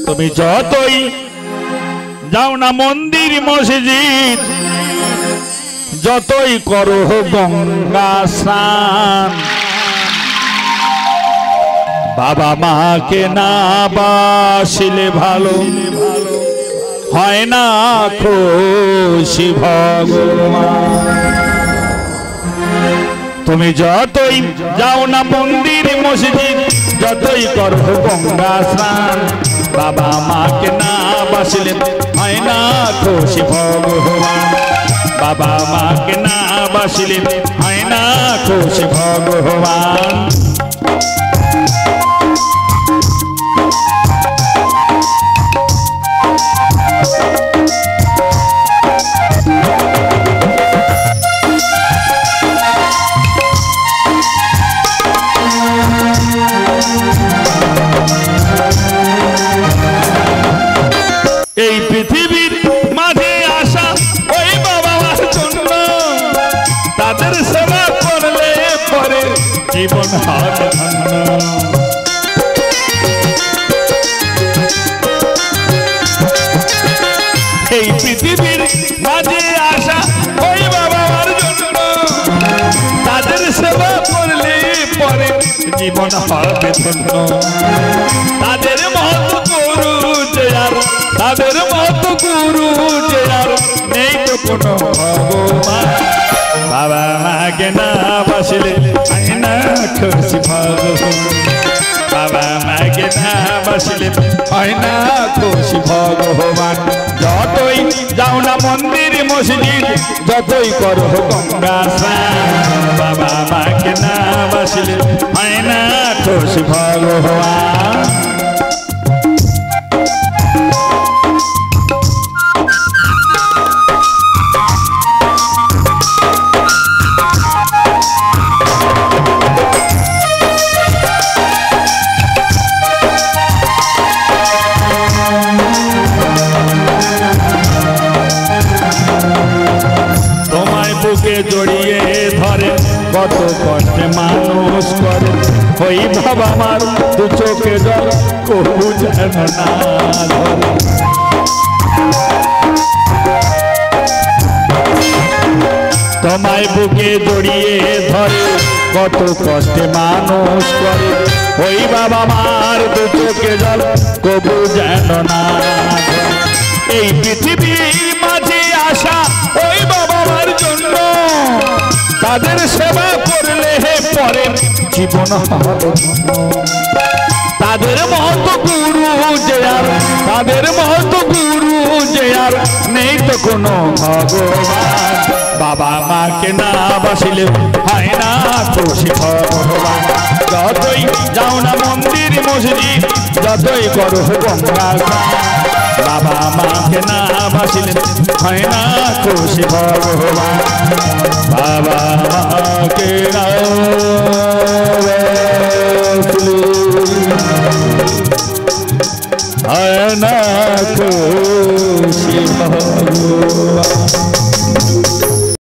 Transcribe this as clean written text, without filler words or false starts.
তুমি যতই যাও না মন্দির মসজিদ, যতই করো গঙ্গা স্নান, বাবা মাকে না বাসিলে ভালো হয় না খুশি ভগবান। তুমি যতই যাও না মন্দির মসজিদ, যতই করো গঙ্গা স্নান, বাবা মাকে না বাসিলে হয় না খুশি ভগবান। বাবা মাকে না বাসিলে হয় না খুশি ভগবান। এই পৃথিবীর মাঝে আসা ওই বাবা মার জন্য, তাদের সেবা করলে পরে জীবন হবে ধন্য। এই পৃথিবীর মাঝে আসা ওই বাবা মার জন্য, তাদের সেবা করলে পরে জীবন হবে ধন্য। তাদের মত গুরু যে আর, তাদের মত গুরু যে আর নেই তো কোনো ভগবান। বাবা মাকে না বাসিলে হয় না খুশি ভগবান। বাবা মাকে না বাসিলে হয় না খুশি ভগবান। যতই যাও না মন্দির মসজিদ, যতই করো গঙ্গা স্নান, বাবা মাকে না বাসিলে হয় না খুশি ভগবান। বুকে জড়িয়ে ধরে কত কষ্টে মানুষ করে, ওই বাবা আমার দু চোখে জল কবু যেন না ধরে। তোমায় বুকে জড়িয়ে ধরে কত কষ্টে মানুষ করে, ওই বাবা আমার দু চোখে জল কবু যেন না ধরে। এই পৃথিবীর মাঝে আসা ওই বাবা মার জন্য, তাদের সেবা করলে পরে জীবন হবে ধন্য। তাদের মত গুরু যে আর, তাদের মত গুরু যে আর নেই তো কোনো ভগবান। বাবা মাকে না বাসিলে হয় না খুশি ভগবান। যতই যাও না মন্দির মসজিদ, যতই করো গঙ্গা স্নান, বাবা মাকে না বাসিলে হয় না খুশি ভগবান। বাবা মাকে না হয় না খুশি ভগবান।